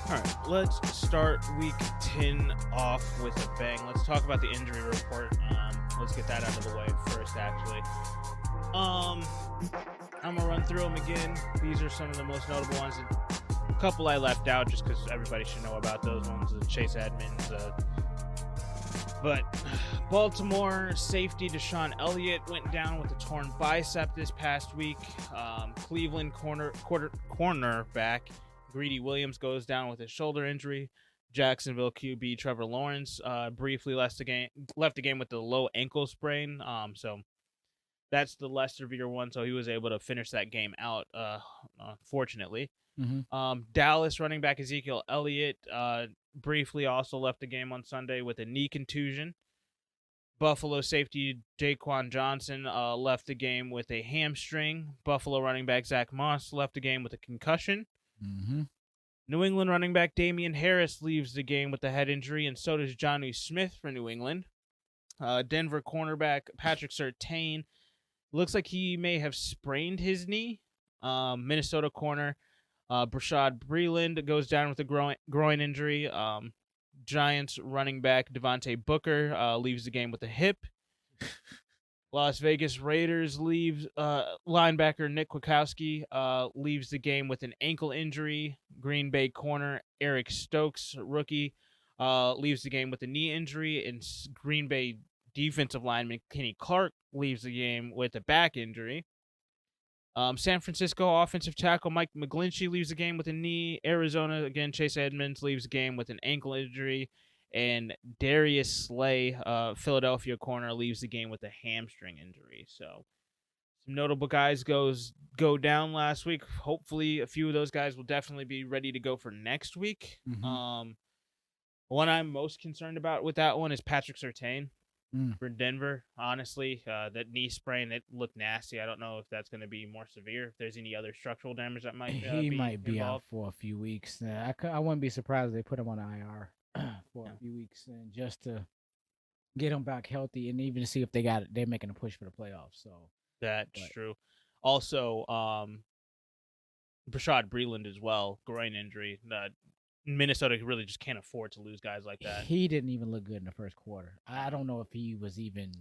All right, let's start week 10 off with a bang. Let's talk about the injury report. Let's get that out of the way first, actually. I'm going to run through them again. These are some of the most notable ones. A couple I left out just because everybody should know about those ones. Chase Edmonds. But Baltimore safety Deshaun Elliott went down with a torn bicep this past week. Cleveland cornerback Greedy Williams goes down with a shoulder injury. Jacksonville QB Trevor Lawrence briefly left the game with the low ankle sprain. So that's the less severe one. So he was able to finish that game out, fortunately. Mm-hmm. Dallas running back Ezekiel Elliott briefly also left the game on Sunday with a knee contusion. Buffalo safety Jaquan Johnson left the game with a hamstring. Buffalo running back Zach Moss left the game with a concussion. Mm-hmm. New England running back Damian Harris leaves the game with a head injury, and so does Jonnu Smith for New England. Denver cornerback Patrick Surtain looks like he may have sprained his knee. Minnesota corner Brashad Breeland goes down with a groin injury. Giants running back Devontae Booker leaves the game with a hip. Las Vegas Raiders linebacker Nick Kwiatkowski leaves the game with an ankle injury. Green Bay corner Eric Stokes, rookie, leaves the game with a knee injury. And Green Bay defensive lineman Kenny Clark leaves the game with a back injury. San Francisco offensive tackle Mike McGlinchey leaves the game with a knee. Arizona, again, Chase Edmonds leaves the game with an ankle injury. And Darius Slay, Philadelphia corner, leaves the game with a hamstring injury. So some notable guys go down last week. Hopefully a few of those guys will definitely be ready to go for next week. Mm-hmm. One I'm most concerned about with that one is Patrick Surtain. For Denver, honestly, that knee sprain, it looked nasty. I don't know if that's going to be more severe. If there's any other structural damage that might he might be involved. out for a few weeks. I wouldn't be surprised if they put him on IR for a few weeks, and just to get him back healthy, and even to see if they're making a push for the playoffs. So that's true. Also, Brashad Breeland as well, groin injury. Minnesota really just can't afford to lose guys like that. He didn't even look good in the first quarter. I don't know if he was even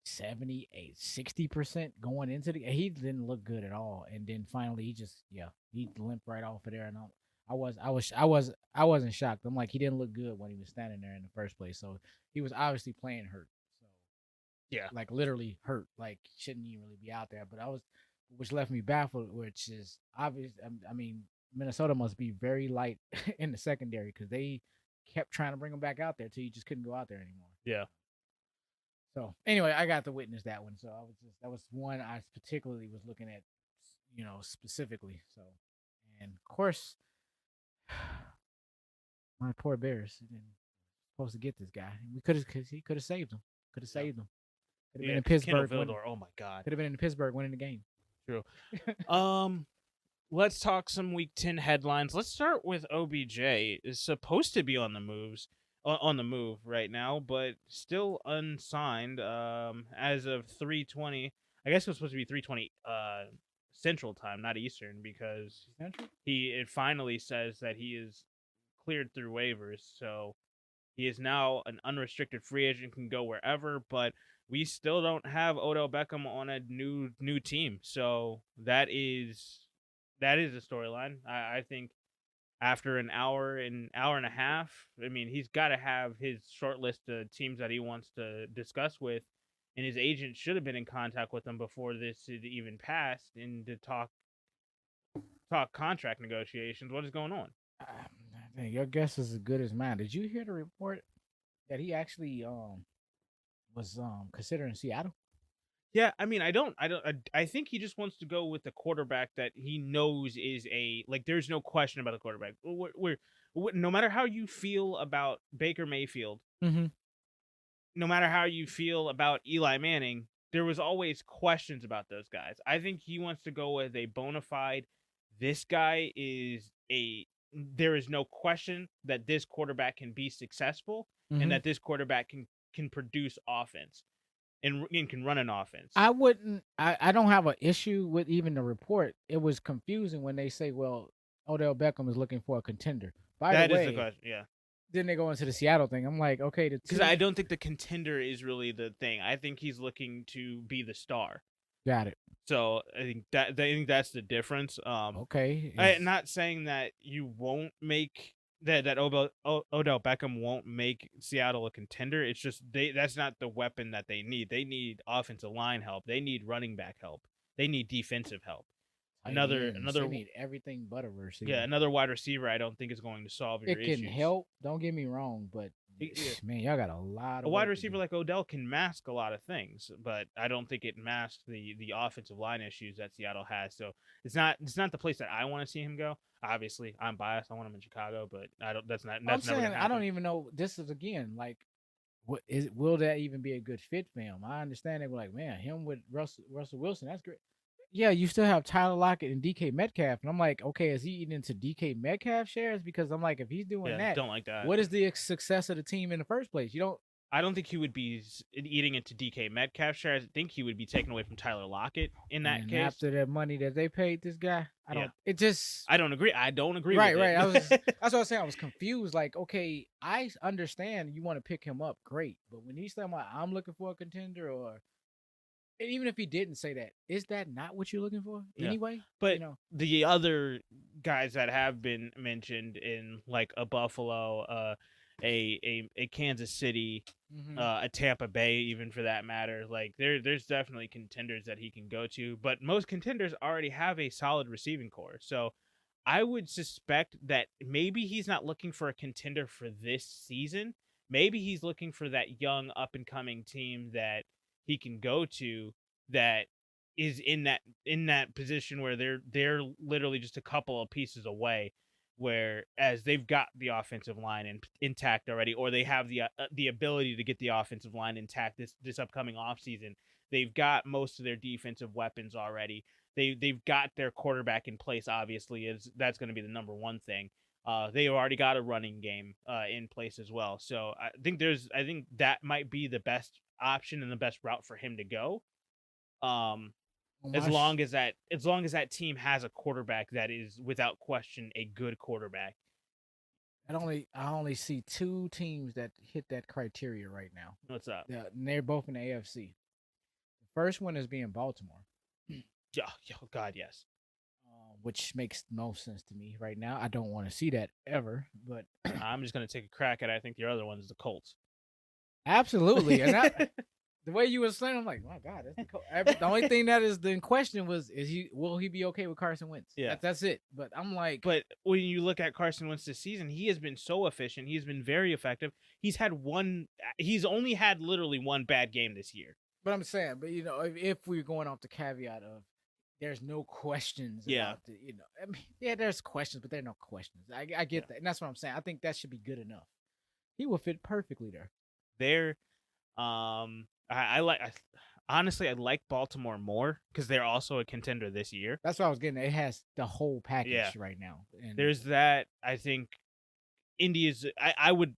60% going into the. He didn't look good at all, and then finally he limped right off of there. And I wasn't shocked. I'm like, he didn't look good when he was standing there in the first place. So he was obviously playing hurt. So yeah, like literally hurt. Like shouldn't even really be out there. But which left me baffled, which is obvious. I mean, Minnesota must be very light in the secondary because they kept trying to bring him back out there till you just couldn't go out there anymore. Yeah. So anyway, I got to witness that one. So that was one I particularly was looking at, specifically. So, and of course, my poor Bears didn't supposed to get this guy. He could have saved him. Could have saved him. Could have been in Pittsburgh. Oh my God. Could have been in Pittsburgh winning the game. True. Let's talk some Week 10 headlines. Let's start with OBJ. Is supposed to be on the move right now, but still unsigned. As of 3:20, I guess it was supposed to be 3:20 Central Time, not Eastern, because it finally says that he is cleared through waivers, so he is now an unrestricted free agent, can go wherever, but we still don't have Odell Beckham on a new team, so that is a storyline. I think after an hour and a half, I mean, he's got to have his short list of teams that he wants to discuss with, and his agent should have been in contact with him before this had even passed and to talk contract negotiations. What is going on? Your guess is as good as mine. Did you hear the report that he actually was considering Seattle? Yeah, I mean, I think he just wants to go with the quarterback that he knows is there's no question about the quarterback. No matter how you feel about Baker Mayfield, mm-hmm. no matter how you feel about Eli Manning, there was always questions about those guys. I think he wants to go with a bona fide, this guy is there is no question that this quarterback can be successful, mm-hmm. and that this quarterback can produce offense. And can run an offense. I don't have an issue with even the report. It was confusing when they say, well, Odell Beckham is looking for a contender. By That the is way, the question. Yeah. then they go into the Seattle thing. I'm like, okay, Because I don't think the contender is really the thing. I think he's looking to be the star. got it. So I think that's the difference. Okay, I'm not saying that you won't make that Odell Beckham won't make Seattle a contender. It's just that's not the weapon that they need. They need offensive line help. They need running back help. They need defensive help. Another they need everything but a receiver. yeah, another wide receiver I don't think is going to solve your it can issues. help. Don't get me wrong, but man, y'all got a lot of a wide receiver like Odell can mask a lot of things, but I don't think it masks the offensive line issues that Seattle has. So it's not the place that I want to see him go. Obviously, I'm biased. I want him in Chicago, but I don't. That's never saying, gonna happen. I don't even know. This is again like, will that even be a good fit for him? I understand they were like, man, him with Russell Wilson, that's great. Yeah, you still have Tyler Lockett and DK Metcalf, and I'm like, okay, is he eating into DK Metcalf shares? Because I'm like, if he's doing that, don't like that. What is the success of the team in the first place? You don't. I don't think he would be eating into DK Metcalf shares. I think he would be taken away from Tyler Lockett in that case. After that money that they paid this guy, I don't. Yeah. It just. I don't agree. I don't agree. Right, with right. It. That's what I was saying. I was confused. Like, okay, I understand you want to pick him up, great, but when he's talking about I'm looking for a contender, or even if he didn't say that, is that not what you're looking for anyway? But the other guys that have been mentioned in like a Buffalo, a Kansas City, a Tampa Bay, even for that matter, like there's definitely contenders that he can go to. But most contenders already have a solid receiving core, so I would suspect that maybe he's not looking for a contender for this season. Maybe he's looking for that young up and coming team that he can go to that is in that position where they're literally just a couple of pieces away, whereas they've got the offensive line intact already, or they have the ability to get the offensive line intact this upcoming offseason. They've got most of their defensive weapons already. They've got their quarterback in place. Obviously, that's going to be the number one thing. They already got a running game in place as well. So I think that might be the best option and the best route for him to go. As long as that team has a quarterback that is without question a good quarterback. I only see two teams that hit that criteria right now. What's up? They're both in the AFC. The first one is being Baltimore. Yeah, oh God, yes. Which makes no sense to me right now. I don't want to see that ever, but I'm just going to take a crack at it. I think the other one is the Colts. Absolutely. And the way you were saying, I'm like, my God, that's the Colts. The only thing that is in question will he be okay with Carson Wentz? Yeah. That's it. But I'm like. But when you look at Carson Wentz this season, he has been so efficient. He's been very effective. He's only had literally one bad game this year. But I'm saying, if we're going off the caveat of, there's no questions about the, I mean, there's questions, but there are no questions. I get that. And that's what I'm saying. I think that should be good enough. He will fit perfectly there. Honestly, I like Baltimore more because they're also a contender this year. That's what I was getting. It has the whole package right now. And there's that. I think Indy is, I would,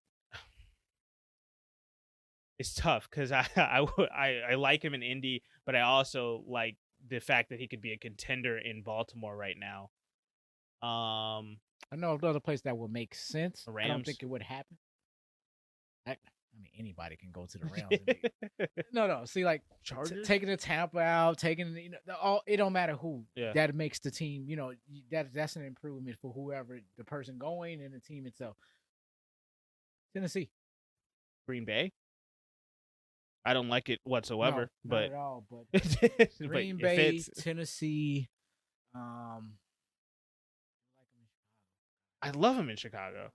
it's tough because I like him in Indy, but I also like the fact that he could be a contender in Baltimore right now. I know another place that would make sense. Rams. I don't think it would happen. I mean, anybody can go to the Rams. No. See, like taking the Tampa out, it don't matter who. Yeah. That makes the team. That's an improvement for whoever the person going and the team itself. Tennessee, Green Bay. I don't like it whatsoever, not at all. But Green but Bay, Tennessee. I love him in Chicago,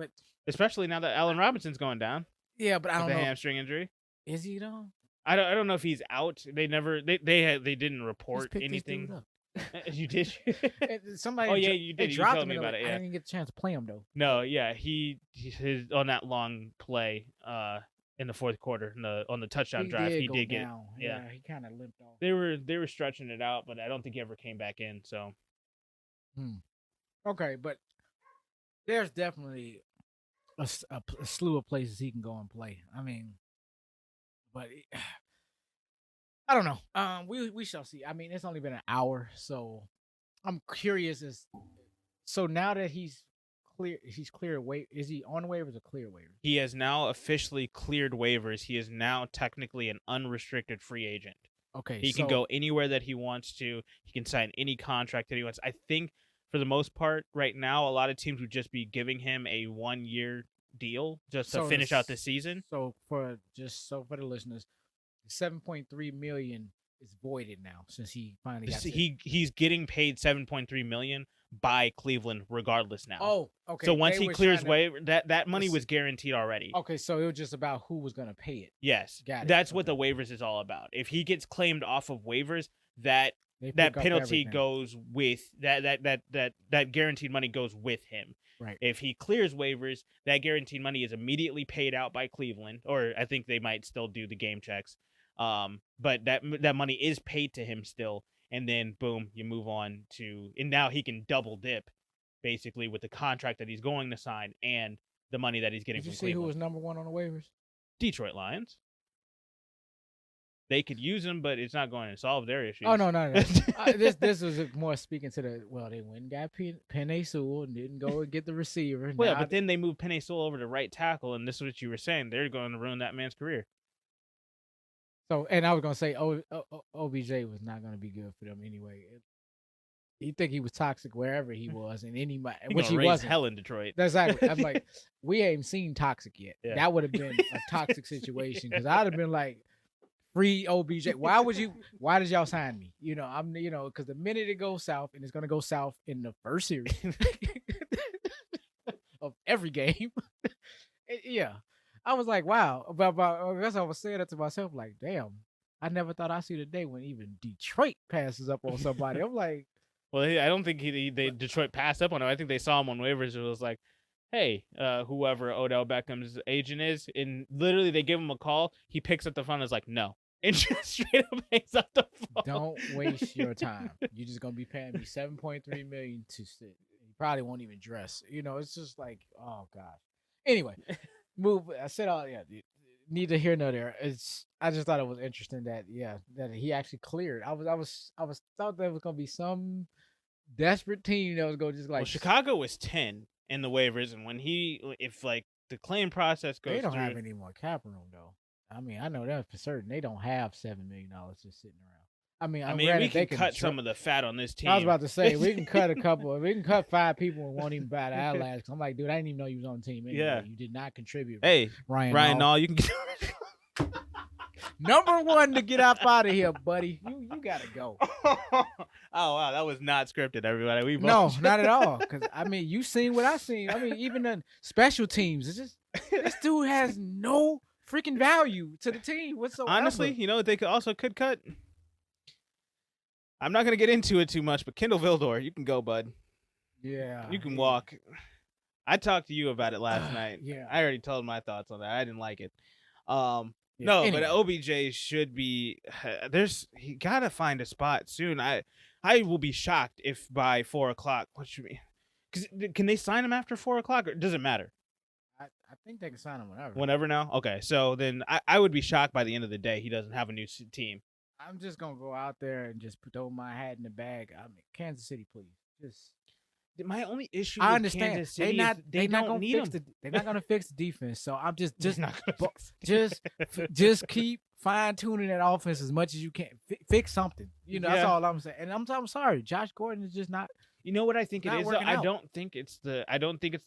but especially now that Allen Robinson's going down. Yeah, but I don't know. The hamstring injury. Is he though? I don't know if he's out. They never. They didn't report anything. You did. Somebody. Oh yeah, you did. You told me about it. Yeah. I didn't get a chance to play him though. No, yeah, he's on that long play. In the fourth quarter, on the touchdown drive, he did get. Yeah, he kind of limped off. They were stretching it out, but I don't think he ever came back in. So. Okay, but there's definitely a slew of places he can go and play. I mean, but I don't know. We shall see. I mean, it's only been an hour, so I'm curious. So now that he's clear. He's clear. Is he on waivers or clear waivers? He has now officially cleared waivers. He is now technically an unrestricted free agent. Okay, He can go anywhere that he wants to. He can sign any contract that he wants. I think for the most part, right now, a lot of teams would just be giving him a 1-year deal just to finish out the season. So for the listeners, 7.3 million is voided now since he finally got he's getting paid 7.3 million by Cleveland regardless now. Oh, okay. So once he clears waiver, that money was guaranteed already. Okay, so it was just about who was going to pay it. Yes, that's what the waivers is all about. If he gets claimed off of waivers, that penalty goes with that guaranteed money goes with him. Right. If he clears waivers, that guaranteed money is immediately paid out by Cleveland, or I think they might still do the game checks. But that money is paid to him still, and then boom, you move on to, and now he can double dip, basically, with the contract that he's going to sign and the money that he's getting from Cleveland. Did you see who was number one on the waivers? Detroit Lions. They could use him, but it's not going to solve their issues. Oh no. This was more speaking to they went and got Penei Sewell and didn't go and get the receiver. Well, but then they moved Penei Sewell over to right tackle, and this is what you were saying. They're going to ruin that man's career. So, and I was gonna say, OBJ was not gonna be good for them anyway. You think he was toxic wherever he was, and which he wasn't. Hell in Detroit. Exactly. I'm like, we ain't seen toxic yet. Yeah. That would have been a toxic situation because I'd have been like, free OBJ. Why did y'all sign me? Because the minute it goes south, and it's gonna go south in the first series of every game. Yeah. I was like, wow. But I guess I was saying that to myself, like, damn, I never thought I'd see the day when even Detroit passes up on somebody. I'm like, well, I don't think Detroit passed up on him. I think they saw him on waivers. It was like, hey, whoever Odell Beckham's agent is, and literally they give him a call. He picks up the phone and is like, no. And just straight up hangs up the phone. Don't waste your time. You're just going to be paying me $7.3 million to sit. You probably won't even dress. It's just like, oh, gosh. Anyway. I said, neither here nor there. I just thought it was interesting that he actually cleared. I thought there was gonna be some desperate team that was gonna just like. Well, Chicago was 10 in the waivers, and if the claim process goes, they don't have any more cap room though. I mean, I know that for certain. They don't have $7 million just sitting around. I mean, we can cut some of the fat on this team. I was about to say we can cut a couple. We can cut 5 people and won't even bat an eyelash. I'm like, dude, I didn't even know you was on the team. Anyway. Yeah, you did not contribute. Hey, Ryan, Nall, you can. Number 1 to get up out of here, buddy. You gotta go. Oh wow, that was not scripted, everybody. No, not at all. Because I mean, you seen what I seen. I mean, even the special teams. It's just this dude has no freaking value to the team whatsoever. Honestly, they could cut. I'm not going to get into it too much, but Kendall Vildor, you can go, bud. Yeah. You can walk. I talked to you about it last night. Yeah. I already told my thoughts on that. I didn't like it. No, anyway. But OBJ should be he got to find a spot soon. I will be shocked if by 4:00. What you mean? Cuz can they sign him after 4:00 or does it matter? I think they can sign him whenever. Whenever now? Okay. So then I would be shocked by the end of the day he doesn't have a new team. I'm just gonna go out there and just throw my hat in the bag. I mean, Kansas City, please. Just my only issue. I with understand. Kansas City they're not gonna fix the defense. So I'm just keep fine tuning that offense as much as you can. Fix something. That's all I'm saying. And I'm sorry, Josh Gordon is just not. You know what I think it is? I don't think it's the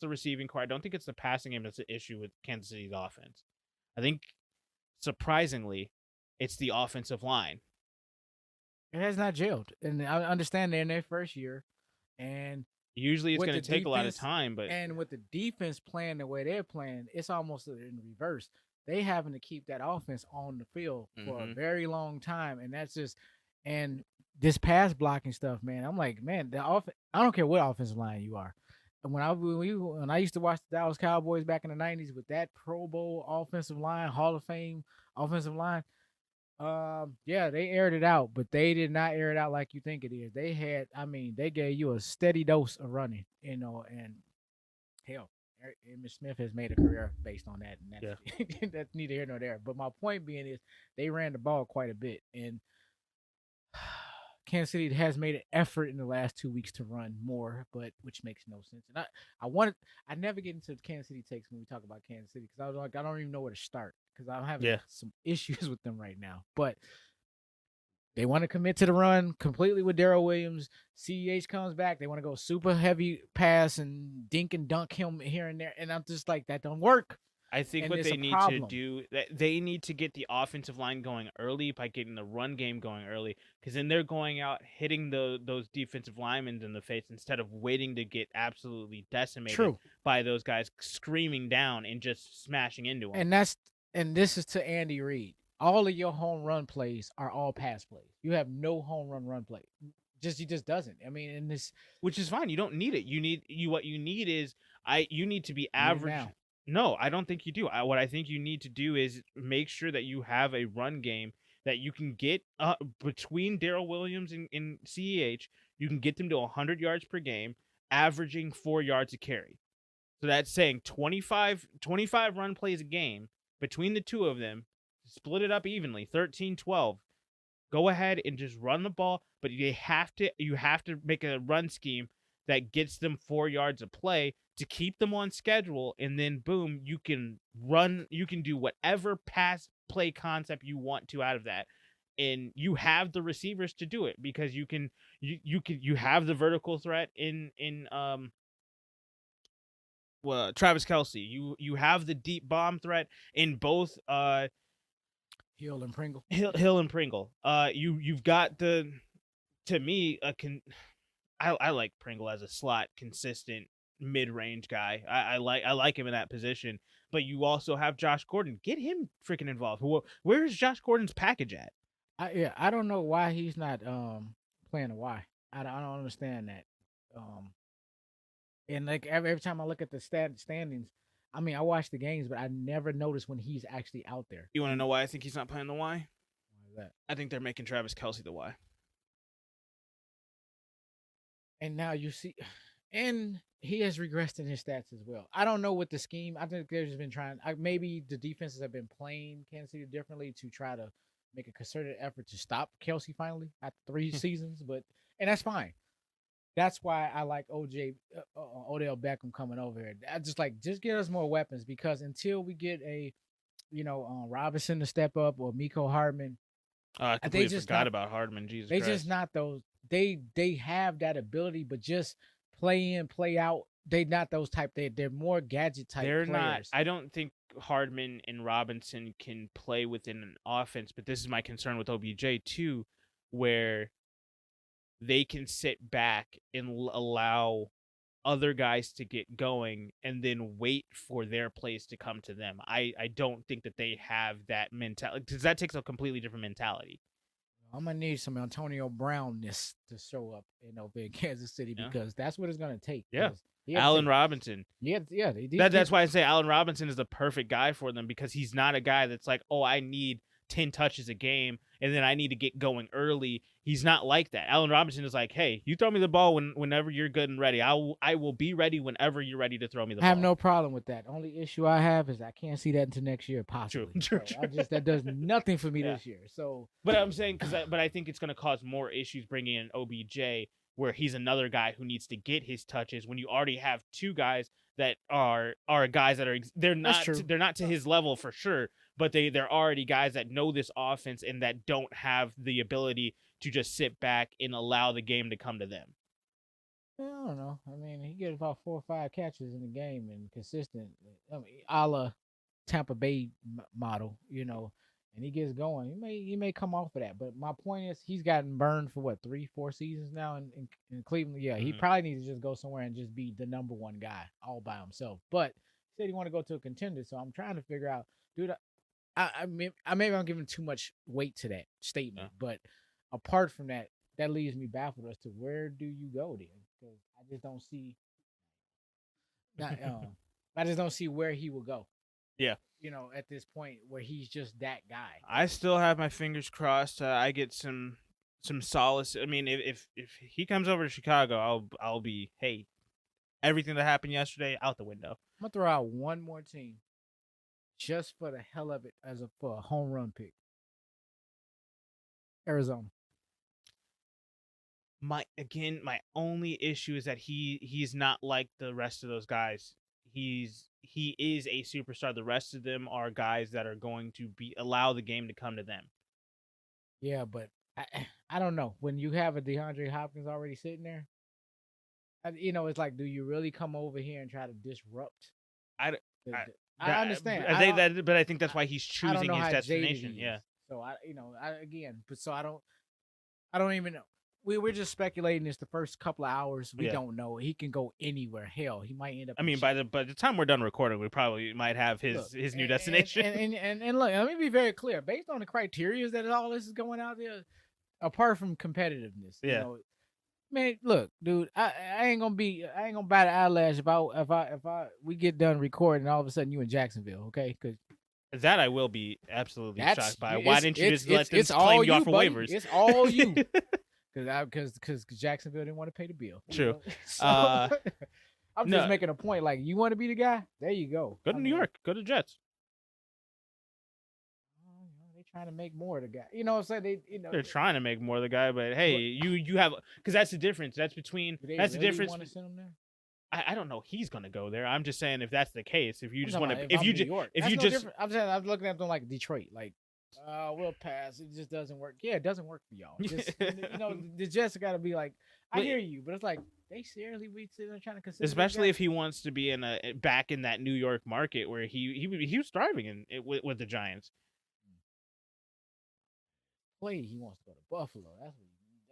receiving core. I don't think it's the passing game that's the issue with Kansas City's offense. I think surprisingly, it's the offensive line. It has not gelled. And I understand they're in their first year. And usually it's going to take a lot of time. And with the defense playing the way they're playing, it's almost in reverse. They having to keep that offense on the field for a very long time. And that's just – and this pass blocking stuff, man, I'm like, man, I don't care what offensive line you are. And when I used to watch the Dallas Cowboys back in the 90s with that Pro Bowl offensive line, Hall of Fame offensive line, they aired it out, but they did not air it out like you think it is. They gave you a steady dose of running, and hell, Emmitt Smith has made a career based on that, and that's neither here nor there. But my point being is they ran the ball quite a bit, and Kansas City has made an effort in the last 2 weeks to run more, but which makes no sense. And I never get into Kansas City takes when we talk about Kansas City because I was like, I don't even know where to start because I'm having Yeah. some issues with them right now. But they want to commit to the run completely with Darrell Williams. CEH comes back. They want to go super heavy pass and dink and dunk him here and there. And I'm just like, that don't work. I think And what it's they a need to problem. do, they need to get the offensive line going early by getting the run game going early, because then they're going out hitting those defensive linemen in the face instead of waiting to get absolutely decimated True. by those guys screaming down and just smashing into them. And this is to Andy Reid. All of your home run plays are all pass plays. You have no home run play. He just doesn't. I mean, in this, Which is fine. You don't need it. What you need is you need to be need it average. now. No, I don't think you do. What I think you need to do is make sure that you have a run game that you can get between Darrell Williams and CEH. You can get them to 100 yards per game, averaging 4 yards a carry. So that's saying 25 run plays a game between the two of them, split it up evenly, 13-12. Go ahead and just run the ball, but you have to make a run scheme that gets them 4 yards of play to keep them on schedule, and then boom, you can do whatever pass play concept you want to out of that. And you have the receivers to do it because you have the vertical threat in Travis Kelce. You have the deep bomb threat in both Hill and Pringle. Hill and Pringle. You've got to me I like Pringle as a slot consistent mid-range guy. I like him in that position. But you also have Josh Gordon. Get him freaking involved. Where is Josh Gordon's package at? I don't know why he's not playing a Y. I don't understand that. And like every time I look at the standings, I mean, I watch the games, but I never notice when he's actually out there. You want to know why I think he's not playing the Y? Why is that? I think they're making Travis Kelce the Y. And now you see, and he has regressed in his stats as well. I don't know what the scheme. I think they've just been trying. Maybe the defenses have been playing Kansas City differently to try to make a concerted effort to stop Kelce finally after 3 seasons. And that's fine. That's why I like Odell Beckham coming over here. I just get us more weapons because until we get a, Robinson to step up or Miko Hardman, I completely forgot about Hardman. Jesus Christ. just not those. They have that ability, but just play in, play out. They not those type. They're more gadget type. They're players. not. I don't think Hardman and Robinson can play within an offense. But this is my concern with OBJ too, where they can sit back and allow other guys to get going and then wait for their plays to come to them. I don't think that they have that mentality because that takes a completely different mentality. I'm gonna need some Antonio Brownness to show up in Kansas City because that's what it's gonna take. Yeah, Allen Robinson. Yeah. That's why I say Allen Robinson is the perfect guy for them because he's not a guy that's like, oh, I need 10 touches a game and then I need to get going early. He's not like that. Allen Robinson is like, hey, you throw me the ball whenever you're good and ready. I will be ready whenever you're ready to throw me the ball. I have no problem with that. Only issue I have is I can't see that until next year, possibly. True. That does nothing for me this year. So, but I'm saying but I think it's going to cause more issues bringing in OBJ, where he's another guy who needs to get his touches when you already have two guys that are guys that are they're not to his level for sure, but they're already guys that know this offense and that don't have the ability to just sit back and allow the game to come to them. I don't know. I mean, he gets about 4 or 5 catches in the game and consistent. I mean, a la Tampa Bay model, and he gets going. He may come off of that, but my point is he's gotten burned for 3-4 seasons now in Cleveland. Yeah, he probably needs to just go somewhere and just be the number one guy all by himself. But he said he want to go to a contender, so I'm trying to figure out, dude. Maybe I'm giving too much weight to that statement, but apart from that, that leaves me baffled as to where do you go then? Because I just don't see. I just don't see where he will go. Yeah. At this point where he's just that guy. I still have my fingers crossed. I get some solace. I mean, if he comes over to Chicago, I'll be, hey, everything that happened yesterday out the window. I'm gonna throw out one more team, just for the hell of it, for a home run pick. Arizona. my only issue is that he's not like the rest of those guys. He is a superstar. The rest of them are guys that are going to allow the game to come to them. Yeah, but I don't know. When you have a DeAndre Hopkins already sitting there, it's like, do you really come over here and try to disrupt? I, The, I, the, I understand. but I think that's why he's I don't choosing know his how destination. jaded he Yeah. is. So I don't even know. We're just speculating. It's the first couple of hours. We don't know. He can go anywhere. Hell, he might end up. I mean, by the time we're done recording, we probably might have his new destination. And look, let me be very clear. Based on the criteria that all this is going out there, apart from competitiveness, man, look, dude, I ain't gonna bat an eyelash if we get done recording and all of a sudden you in Jacksonville, okay? Because that I will be absolutely shocked by. Why didn't you just let them it's claim you off for buddy. waivers? It's all you. Because Jacksonville didn't want to pay the bill. True. So, I'm just making a point. Like, you want to be the guy? There you go. Go to New York. Go to Jets. They trying to make more of the guy. You know what I'm saying? They're trying to make more of the guy, but hey, you have, because that's the difference. That's between that's the difference. Want to send him there? I don't know. He's gonna go there. I'm just saying, if that's the case, if you just want to, I'm saying, I'm looking at them like Detroit, like. We'll pass. It just doesn't work. Yeah, it doesn't work for y'all. Just, the Jets got to be like, I hear you, but it's like they seriously be sitting there trying to consider. Especially if he wants to be back in that New York market where he was thriving with the Giants. He wants to go to Buffalo. That's what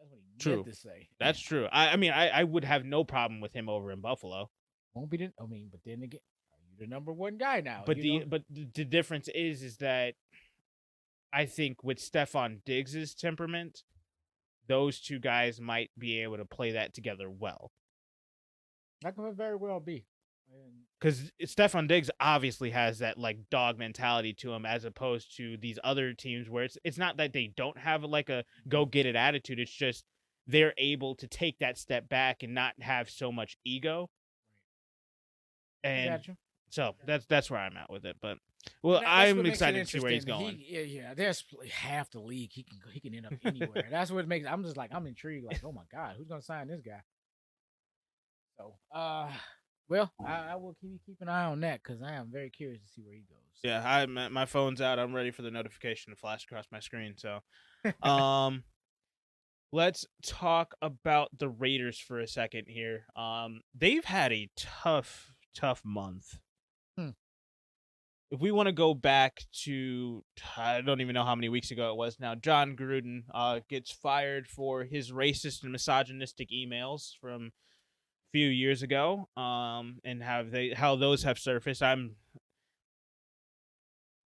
he meant to say. That's true. I mean, I would have no problem with him over in Buffalo. Won't be but then again, are you the number one guy now? But the difference is that I think with Stephon Diggs' temperament, those two guys might be able to play that together well. That could very well be. Because Stephon Diggs obviously has that like dog mentality to him, as opposed to these other teams where it's not that they don't have like a go get it attitude. It's just they're able to take that step back and not have so much ego. And so that's where I'm at with it. But I'm excited to see where he's going. There's half the league. He can end up anywhere. That's what makes. I'm just like, I'm intrigued. Like, oh my god, who's gonna sign this guy? So, well, I will keep an eye on that because I am very curious to see where he goes. Yeah, my phone's out. I'm ready for the notification to flash across my screen. So, let's talk about the Raiders for a second here. They've had a tough month. If we want to go back to, I don't even know how many weeks ago it was now, John Gruden gets fired for his racist and misogynistic emails from a few years ago, and how those have surfaced.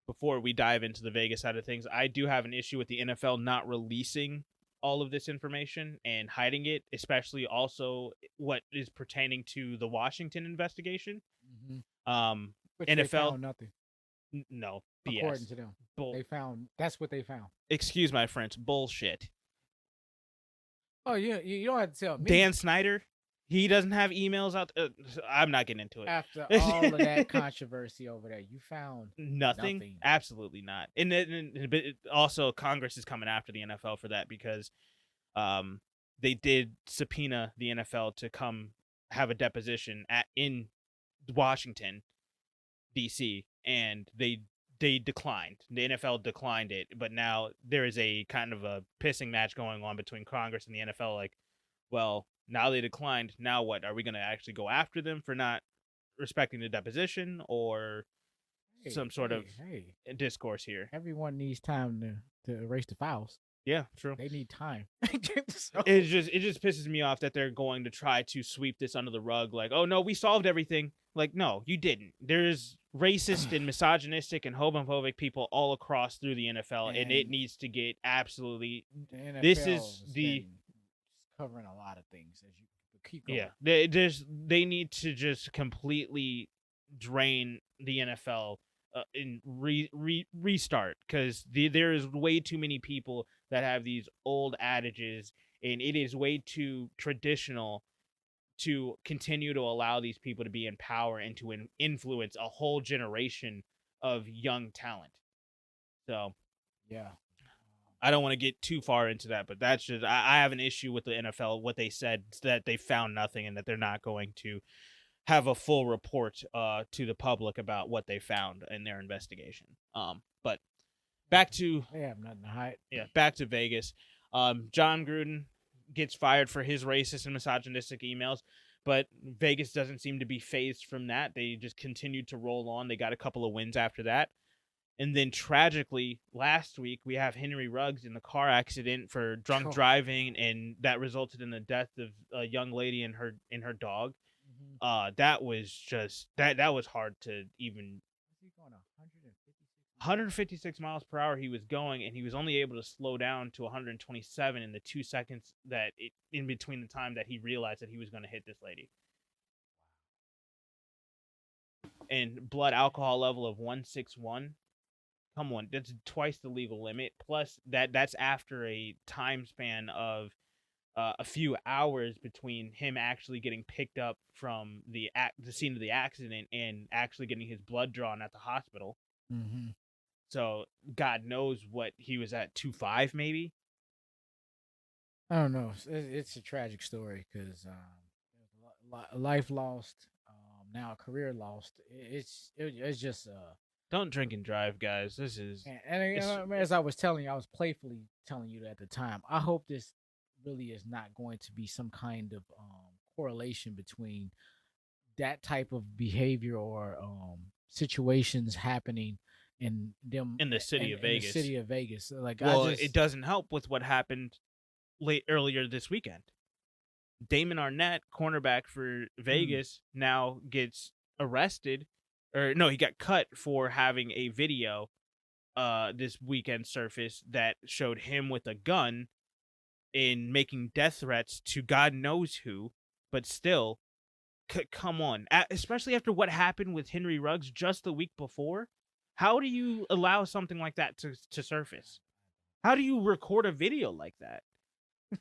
Before we dive into the Vegas side of things, I do have an issue with the NFL not releasing all of this information and hiding it, especially also what is pertaining to the Washington investigation. NFL, nothing. No, BS. According to them, that's what they found. Excuse my French, bullshit. Oh, you don't have to tell me. Dan Snyder, he doesn't have emails out. I'm not getting into it. After all of that controversy over there, you found nothing. Absolutely not. And also, Congress is coming after the NFL for that because they did subpoena the NFL to come have a deposition in Washington, D.C., and they declined. The NFL declined it, but now there is a kind of a pissing match going on between Congress and the NFL. Like, well, now they declined. Now what? Are we going to actually go after them for not respecting the deposition, or some sort of discourse here? Everyone needs time to erase the files. Yeah, true. They need time. So. It just pisses me off that they're going to try to sweep this under the rug. Like, oh no, we solved everything. Like, no, you didn't. There's racist and misogynistic and homophobic people all across through the NFL, and it needs to get absolutely. This is covering a lot of things as you keep going. Yeah, they need to just completely drain the NFL and restart, because there is way too many people that have these old adages, and it is way too traditional to continue to allow these people to be in power and to influence a whole generation of young talent. So, yeah. I don't want to get too far into that, but that's just I have an issue with the NFL. What they said that they found nothing and that they're not going to have a full report to the public about what they found in their investigation. But back to They have nothing to hide. back to Vegas. John Gruden gets fired for his racist and misogynistic emails, but Vegas doesn't seem to be phased from that. They just continued to roll on. They got a couple of wins after that. And then tragically, last week, we have Henry Ruggs in the car accident for drunk driving, and that resulted in the death of a young lady and her dog. That was just that was hard to even. Was he going 156 miles per hour he was going, and he was only able to slow down to 127 in the 2 seconds that in between the time that he realized that he was going to hit this lady. And blood alcohol level of 161. Come on, that's twice the legal limit. Plus that's after a time span of a few hours between him actually getting picked up from the scene of the accident and actually getting his blood drawn at the hospital. Mm-hmm. So God knows what he was at, 2.5 maybe. I don't know. It's a tragic story because a life lost, now a career lost. It's just Don't drink and drive, guys. This is and as I was telling you, I was playfully telling you at the time. I hope this really is not going to be some kind of correlation between that type of behavior or situations happening in them in the city of Vegas. In the city of Vegas, like, well, it doesn't help with what happened earlier this weekend. Damon Arnett, cornerback for Vegas, now gets arrested, or no, he got cut for having a video this weekend surface that showed him with a gun in making death threats to God knows who, but still, come on, especially after what happened with Henry Ruggs just the week before. How do you allow something like that to surface? How do you record a video like that? I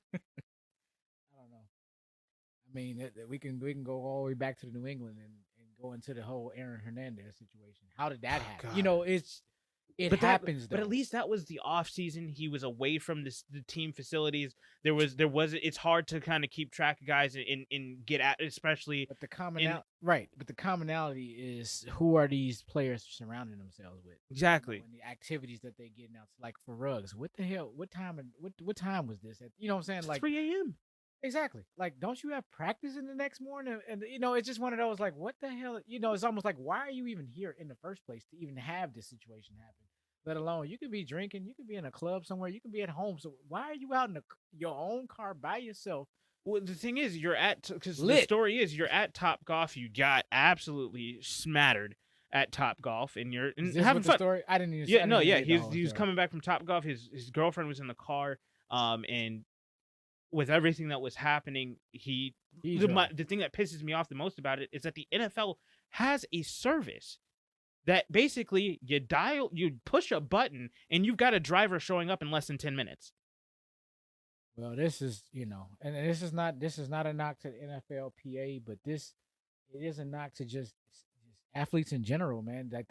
don't know. I mean, we can go all the way back to New England and go into the whole Aaron Hernandez situation. How did that happen? God. You know, it happens. But at least that was the off season. He was away from the team facilities. There was. It's hard to kind of keep track of guys and get at, especially. But the commonality is, who are these players surrounding themselves with? Exactly. And the activities that they get now. Like for Ruggs, what the hell? What time was this? You know what I'm saying? Like 3 a.m. Exactly. Like, don't you have practice in the next morning? And it's just one of those, like, what the hell? It's almost like, why are you even here in the first place to even have this situation happen? Let alone, you could be drinking, you could be in a club somewhere, you could be at home. So why are you out in your own car by yourself? Well, the thing is, you're because the story is you're at Top Golf. You got absolutely smattered at Top Golf, and you're having fun. Story? I didn't even. He was coming back from Top Golf. His girlfriend was in the car, and with everything that was happening, the thing that pisses me off the most about it is that the NFL has a service that basically you push a button and you've got a driver showing up in less than 10 minutes. Well, this is, and this is not a knock to the NFLPA, but it is a knock to just athletes in general, man. Like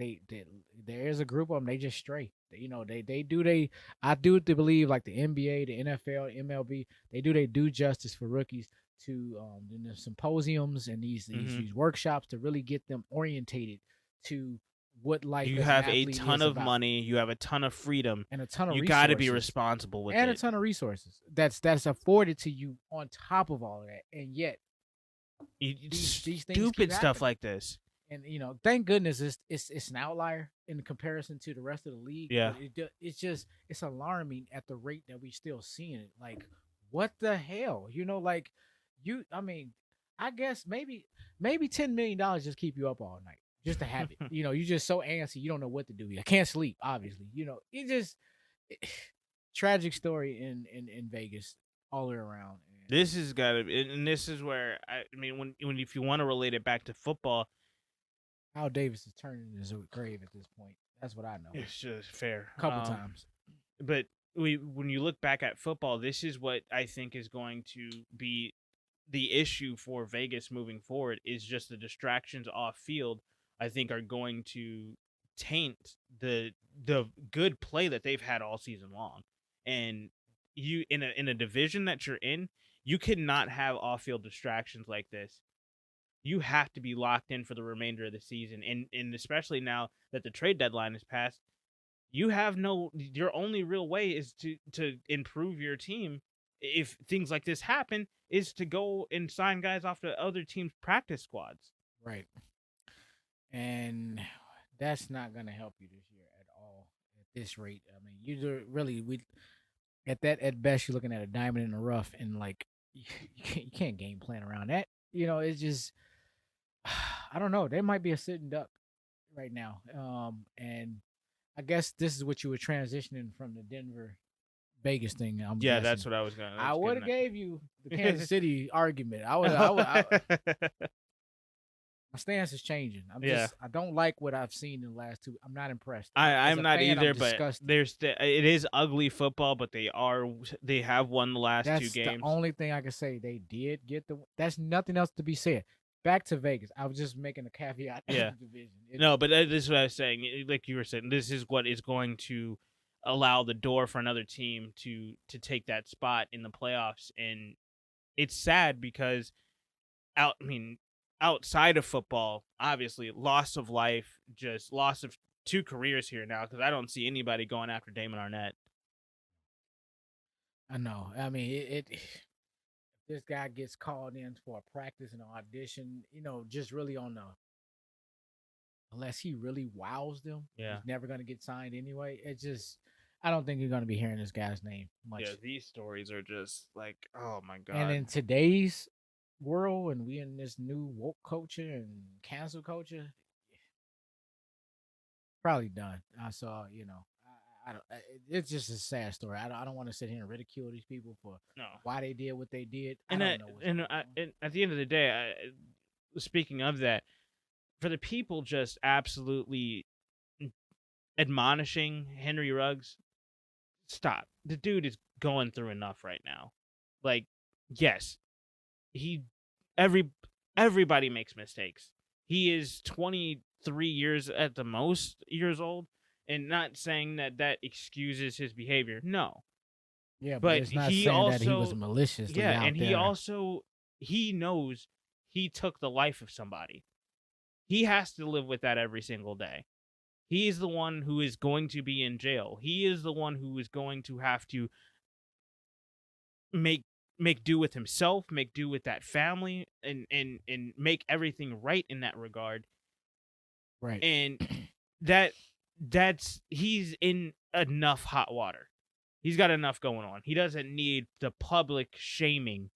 there is a group of them, they just stray. I do believe, like the NBA, the NFL, MLB, they do justice for rookies to the symposiums and these workshops to really get them orientated to what life. You have a ton of money, you have a ton of freedom, and a ton of. You got to be responsible with it, and a ton of resources that's afforded to you on top of all of that, and yet these stupid stuff like this. And thank goodness it's an outlier in comparison to the rest of the league. Yeah, it's alarming at the rate that we still seeing it. Like, what the hell? I guess maybe $10 million just keep you up all night just to have it. You're just so antsy, you don't know what to do. You can't sleep, obviously. Tragic story in Vegas all the way around. This has got to be, and this is where when if you want to relate it back to football. Al Davis is turning in his grave at this point. That's what I know. It's just fair. A couple times. But when you look back at football, this is what I think is going to be the issue for Vegas moving forward, is just the distractions off field, I think, are going to taint the good play that they've had all season long. and you in a division that you're in, you cannot have off-field distractions like this. You have to be locked in for the remainder of the season, and especially now that the trade deadline is passed, you have your only real way is to improve your team. If things like this happen, is to go and sign guys off the other team's practice squads. Right. And that's not going to help you this year at all at this rate. I mean, we at best you're looking at a diamond in the rough, and like you can't game plan around that. It's just I don't know. There might be a sitting duck right now. And I guess this is what you were transitioning from the Denver Vegas thing. I'm Yeah, guessing. that's what I was going. I would have gave you the Kansas City argument. I my stance is changing. I don't like what I've seen in the last two. I'm not impressed. I'm not either, but it is ugly football, but they have won the last two games. That's the only thing I can say. They did get that's nothing else to be said. Back to Vegas. I was just making a caveat. Yeah. No, but this is what I was saying. Like you were saying, this is what is going to allow the door for another team to take that spot in the playoffs. And it's sad because outside of football, obviously, loss of life, just loss of 2 careers here now, because I don't see anybody going after Damon Arnett. I know. I mean, if this guy gets called in for a practice and an audition, just really unless he really wows them, he's never going to get signed anyway. I don't think you're going to be hearing this guy's name much. Yeah, these stories are just like, oh my God. And in today's world, and we in this new woke culture and cancel culture, probably done. I saw, I don't. It's just a sad story. I don't want to sit here and ridicule these people for why they did what they did. And at the end of the day, speaking of that, for the people just absolutely admonishing Henry Ruggs, stop. The dude is going through enough right now. Like, yes, everybody makes mistakes. He is 23 years at the most years old, and not saying that excuses his behavior. No. Yeah, but it's not saying that he was malicious. Yeah, and he knows he took the life of somebody. He has to live with that every single day. He is the one who is going to be in jail. He is the one who is going to have to make do with himself, make do with that family, and make everything right in that regard. Right. And he's in enough hot water. He's got enough going on. He doesn't need the public shaming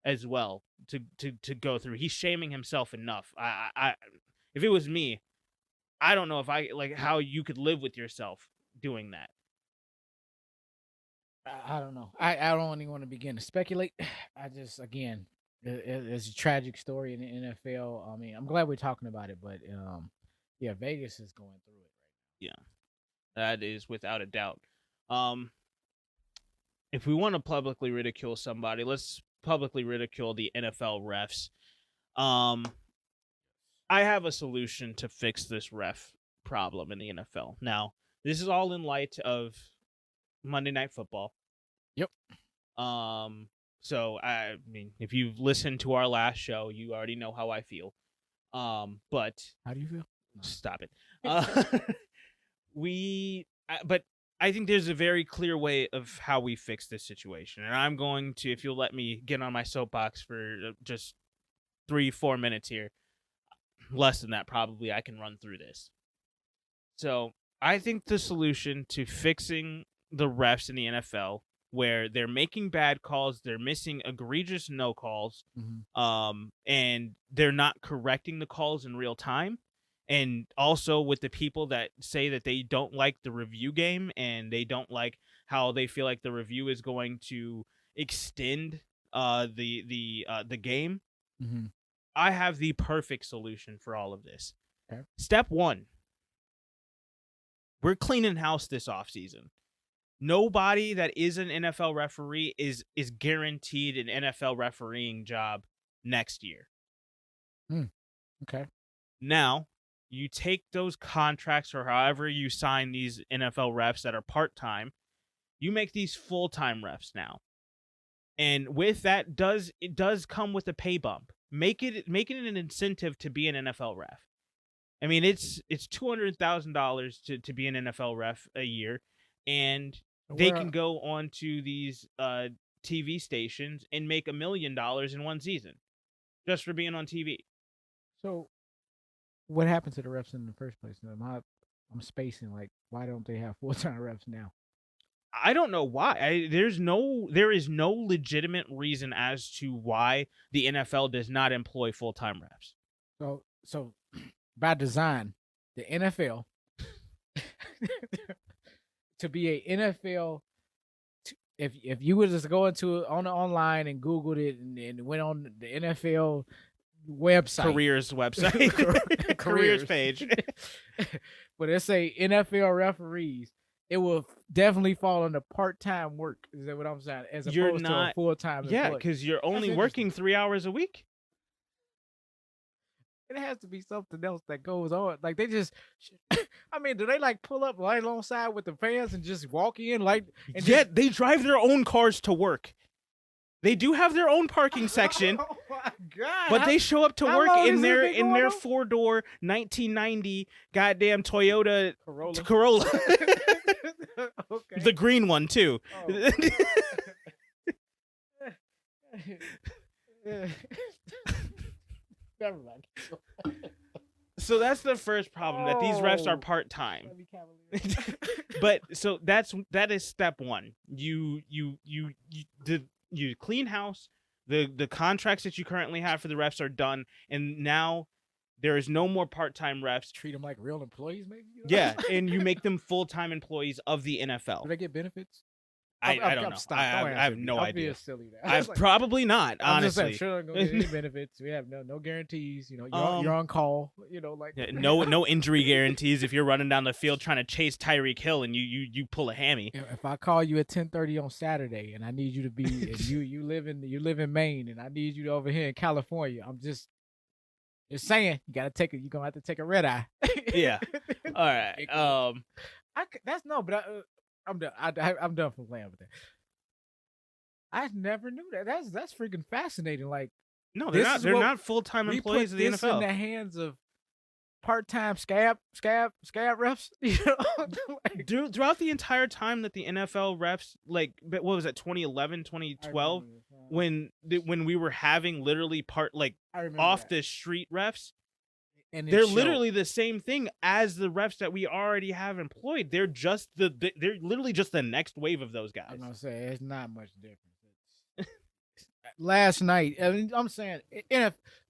as well to go through. He's shaming himself enough. I if it was me, I don't know if I like how you could live with yourself doing that. I don't know. I don't even want to begin to speculate. I just, again, it's a tragic story in the NFL. I mean, I'm glad we're talking about it, but yeah, Vegas is going through it right now. Yeah, that is without a doubt. If we want to publicly ridicule somebody, let's publicly ridicule the NFL refs. I have a solution to fix this ref problem in the NFL. Now, this is all in light of Monday Night Football. Yep. So I mean, if you've listened to our last show, you already know how I feel. But how do you feel? Stop it. But I think there's a very clear way of how we fix this situation, and I'm going to, if you'll let me get on my soapbox for just 3-4 minutes here. Less than that, probably, I can run through this. So I think the solution to fixing the refs in the NFL, where they're making bad calls, they're missing egregious no calls, and they're not correcting the calls in real time, and also with the people that say that they don't like the review game and they don't like how they feel like the review is going to extend the game. Mm-hmm. I have the perfect solution for all of this. Okay. Step 1. We're cleaning house this offseason. Nobody that is an NFL referee is guaranteed an NFL refereeing job next year. Okay. Now, you take those contracts or however you sign these NFL refs that are part-time, You make these full-time refs now. And with that it does come with a pay bump. Make it an incentive to be an NFL ref. I mean, it's $200,000 to be an NFL ref a year, and they can go on to these TV stations and make $1 million in one season just for being on TV. So, what happened to the refs in the first place? I'm spacing. Like, why don't they have full-time refs now? I don't know why. There is no legitimate reason as to why the NFL does not employ full-time refs. So by design, the NFL to be a NFL, if you were just go into on the online and Googled it and went on the NFL website, careers page, but it say NFL referees, it will definitely fall under part-time work. Is that what I'm saying? As opposed to a full-time employee. Yeah, because you're only working 3 hours a week. It has to be something else that goes on. Like they just, I mean, do they like pull up right alongside with the fans and just walk in like? And they drive their own cars to work. They do have their own parking section. Oh my God! But they show up to work in their 4-door 1990 goddamn Toyota Corolla. Okay. The green one too. Oh. Never mind. So that's the first problem, that these refs are part-time. But so that is step one. You clean house. The contracts that you currently have for the refs are done, and now there is no more part-time refs. Treat them like real employees, maybe. Yeah, and you make them full-time employees of the NFL. Do they get benefits? I don't know. I have no idea. Silly Probably not. Honestly, I'm sure don't get any benefits. We have no guarantees. You know, you're on call. You know, like no injury guarantees if you're running down the field trying to chase Tyreek Hill and you pull a hammy. If I call you at 10:30 on Saturday and I need you to be, and you live in Maine and I need you over here in California, I'm just saying you gotta take it. You're gonna have to take a red eye. Yeah. All right. I'm done. I'm done from playing with that. I never knew that. That's freaking fascinating. Like, no, they're not full-time employees of the NFL. We put this in the hands of part-time scab refs. You know, throughout the entire time that the NFL refs, like, what was that, 2011, 2012, when we were having literally off the street refs. And they're literally the same thing as the refs that we already have employed. They're just they're literally just the next wave of those guys. I'm gonna say it's not much different. Last night, I mean, I'm saying,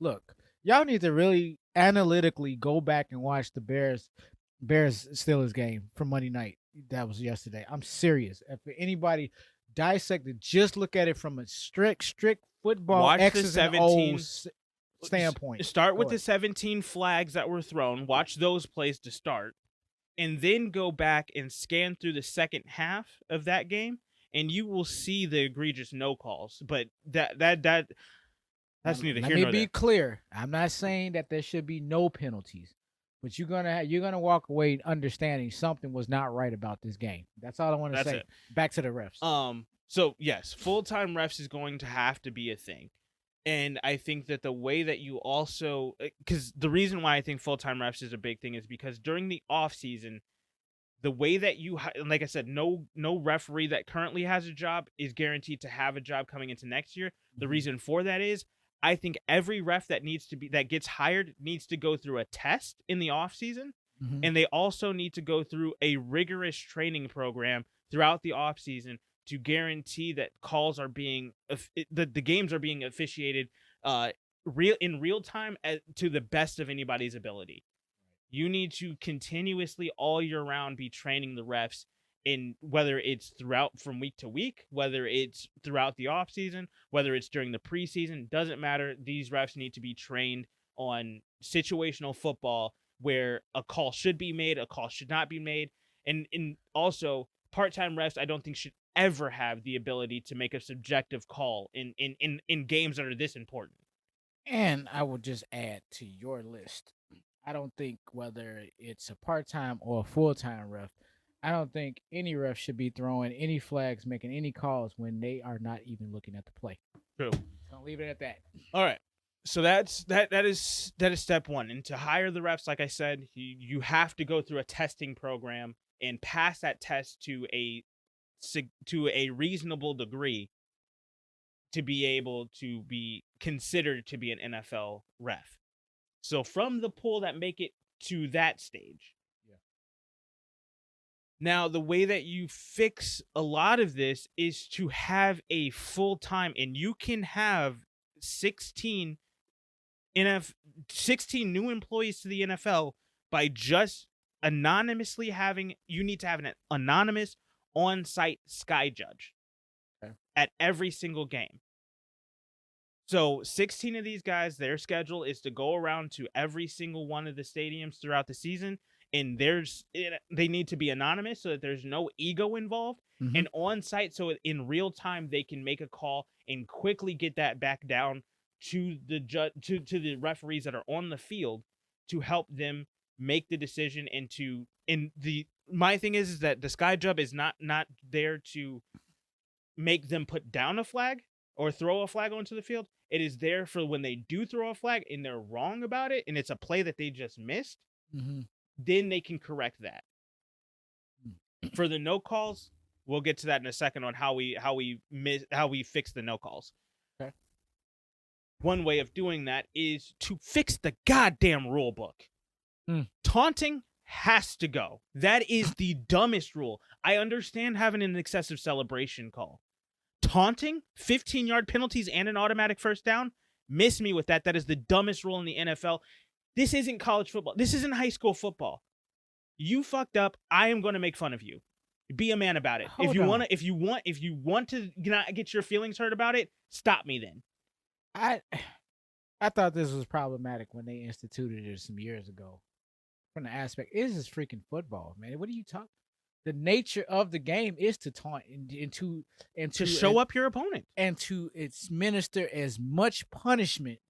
look, y'all need to really analytically go back and watch the Bears Steelers game from Monday night. That was yesterday. I'm serious. If anybody dissect it, just look at it from a strict football X's and O's standpoint. Start with the 17 flags that were thrown. Watch those plays to start, and then go back and scan through the second half of that game, and you will see the egregious no calls. But that's neither here nor there. Let me be clear. I'm not saying that there should be no penalties, but you're gonna walk away understanding something was not right about this game. That's all I want to say. It. Back to the refs. So yes, full-time refs is going to have to be a thing. And I think that the way that you also, because the reason why I think full-time refs is a big thing is because during the off season, the way that like I said, no referee that currently has a job is guaranteed to have a job coming into next year. The reason for that is I think every ref that gets hired needs to go through a test in the off season, and they also need to go through a rigorous training program throughout the off season to guarantee that calls are being the games are being officiated in real time to the best of anybody's ability. You need to continuously all year round be training the refs, in whether it's throughout from week to week, whether it's throughout the off season, whether it's during the preseason, doesn't matter. These refs need to be trained on situational football where a call should be made, a call should not be made, and also part-time refs I don't think should ever have the ability to make a subjective call in games that are this important. And I will just add to your list, I don't think whether it's a part-time or a full-time ref, I don't think any ref should be throwing any flags, making any calls when they are not even looking at the play. True. Gonna leave it at that. All right. So that is step one. And to hire the refs, like I said, you have to go through a testing program and pass that test to a reasonable degree to be able to be considered to be an NFL ref. So from the pool that make it to that stage. Yeah. Now, the way that you fix a lot of this is to have a full-time, and you can have 16 new employees to the NFL by just anonymously you need to have an anonymous on-site sky judge at every single game. So 16 of these guys, their schedule is to go around to every single one of the stadiums throughout the season, and they need to be anonymous so that there's no ego involved, and on site so in real time they can make a call and quickly get that back down to the to the referees that are on the field to help them make the decision. My thing is that the sky judge is not there to make them put down a flag or throw a flag onto the field. It is there for when they do throw a flag and they're wrong about it and it's a play that they just missed, then they can correct that. For the no calls, we'll get to that in a second on how we fix the no calls. Okay. One way of doing that is to fix the goddamn rule book. Taunting has to go. That is the dumbest rule. I understand having an excessive celebration call. Taunting, 15-yard penalties, and an automatic first down, miss me with that. That is the dumbest rule in the NFL. This isn't college football. This isn't high school football. You fucked up. I am going to make fun of you. Be a man about it. If you want to not get your feelings hurt about it, stop me then. I thought this was problematic when they instituted it some years ago. From the aspect, it is freaking football, man. What are you talking? The nature of the game is to taunt and to show up your opponent and to administer as much punishment,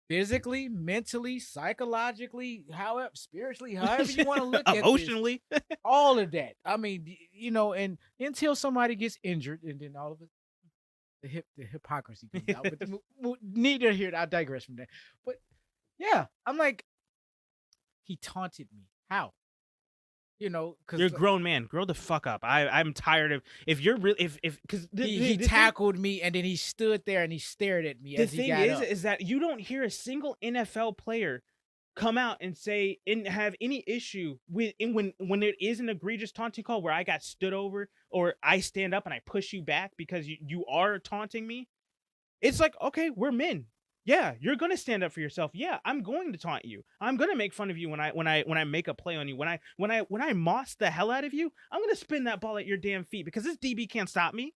physically, mentally, psychologically, however, spiritually, however you want to look at emotionally, all of that. I mean, and until somebody gets injured, and then all of it, the hypocrisy comes out. But neither here. I digress from that. But yeah, I'm like, he taunted me. How? Because you're a grown man. Grow the fuck up. I'm tired of if you're really because he tackled me and then he stood there and he stared at me. The thing is that you don't hear a single NFL player come out and say and have any issue with when there is an egregious taunting call where I got stood over or I stand up and I push you back because you are taunting me. It's like, okay, we're men. Yeah, you're gonna stand up for yourself. Yeah, I'm going to taunt you. I'm gonna make fun of you when I make a play on you. When I moss the hell out of you, I'm gonna spin that ball at your damn feet because this DB can't stop me.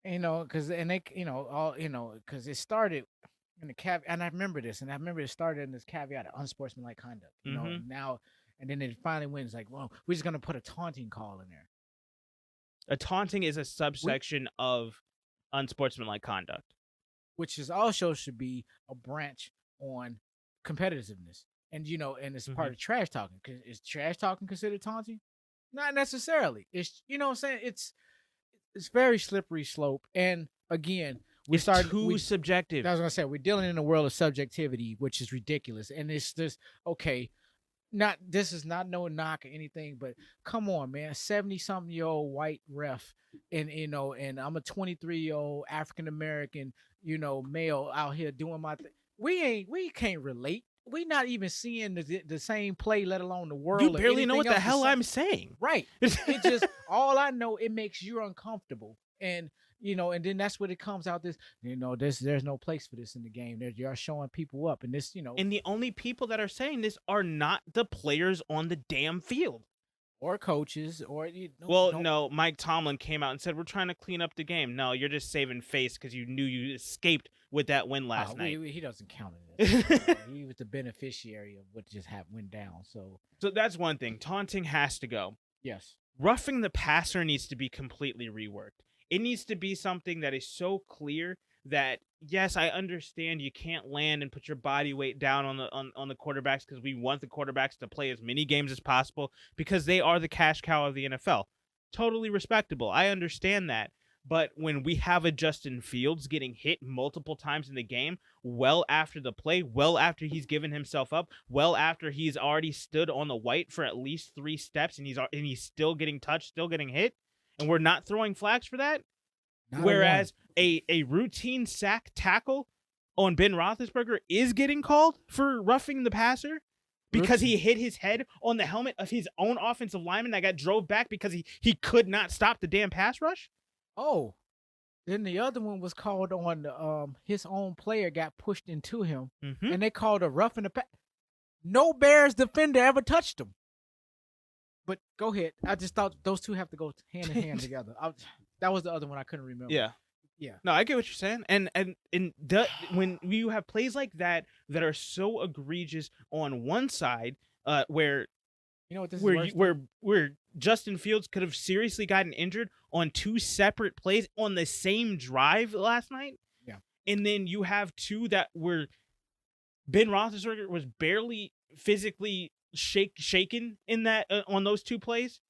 Because because it started in the caveat, and I remember this, and I remember it started in this caveat of unsportsmanlike conduct. And then it finally went. It's like, well, we're just gonna put a taunting call in there. A taunting is a subsection of unsportsmanlike conduct, which is also should be a branch on competitiveness. And and it's part of trash talking. Is trash talking considered taunting? Not necessarily. It's what I'm saying. It's very slippery slope. And again, too subjective. I was gonna say we're dealing in a world of subjectivity, which is ridiculous. And it's just okay. This is not no knock or anything, but come on, man, 70-something-year-old white ref, and and I'm a 23-year-old African American, male out here doing my thing. We can't relate. We not even seeing the same play, let alone the world. You barely know what the hell I'm saying, right? It just all I know. It makes you uncomfortable, and and then that's what it comes out. There's no place for this in the game. You're showing people up, and this, And the only people that are saying this are not the players on the damn field. Or coaches, or no. Mike Tomlin came out and said, we're trying to clean up the game. No, you're just saving face because you knew you escaped with that win last night. He doesn't count in this. He was the beneficiary of what just went down. So that's one thing. Taunting has to go. Yes. Roughing the passer needs to be completely reworked. It needs to be something that is so clear that yes, I understand you can't land and put your body weight down on the quarterbacks because we want the quarterbacks to play as many games as possible because they are the cash cow of the NFL. Totally respectable. I understand that. But when we have a Justin Fields getting hit multiple times in the game, well after the play, well after he's given himself up, well after he's already stood on the white for at least 3 steps and he's still getting touched, still getting hit, and we're not throwing flags for that. Whereas a routine sack tackle on Ben Roethlisberger is getting called for roughing the passer because he hit his head on the helmet of his own offensive lineman that got drove back because he could not stop the damn pass rush. Oh, then the other one was called on his own player got pushed into him, and they called a roughing the pass. No Bears defender ever touched him. But go ahead. I just thought those two have to go hand in hand together. That was the other one I couldn't remember. Yeah. Yeah. No, I get what you're saying. And when you have plays like that are so egregious on one side, where you know what this is where Justin Fields could have seriously gotten injured on 2 separate plays on the same drive last night. Yeah. And then you have 2 that were Ben Roethlisberger was barely physically shaken in that on those 2 plays.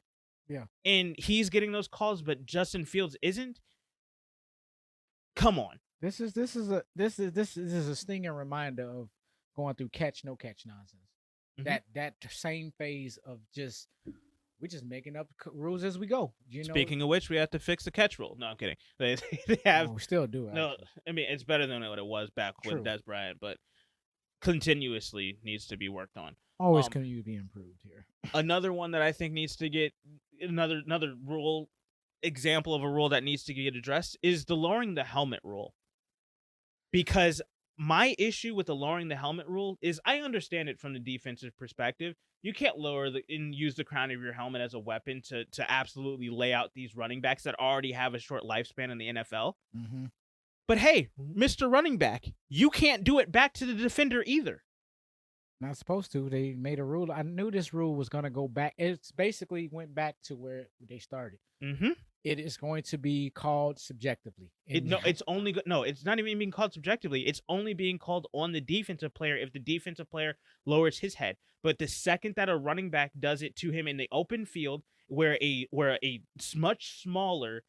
Yeah. And he's getting those calls, but Justin Fields isn't. Come on. This is a stinging reminder of going through catch no catch nonsense. That same phase of we're just making up rules as we go. Speaking of which, we have to fix the catch rule. No, I'm kidding. They have. We still do. No, I mean it's better than what it was back with Des Bryant, but continuously needs to be worked on. Always can you be improved here. Another one that I think needs to get another rule example of a rule that needs to get addressed is the lowering the helmet rule. Because my issue with the lowering the helmet rule is I understand it from the defensive perspective. You can't lower and use the crown of your helmet as a weapon to absolutely lay out these running backs that already have a short lifespan in the NFL. Mm-hmm. But hey, Mr. Running Back, you can't do it back to the defender either. Not supposed to. They made a rule. I knew this rule was going to go back. It's basically went back to where they started. Mm-hmm. It is going to be called subjectively. It's not even being called subjectively. It's only being called on the defensive player if the defensive player lowers his head. But the second that a running back does it to him in the open field, where a much smaller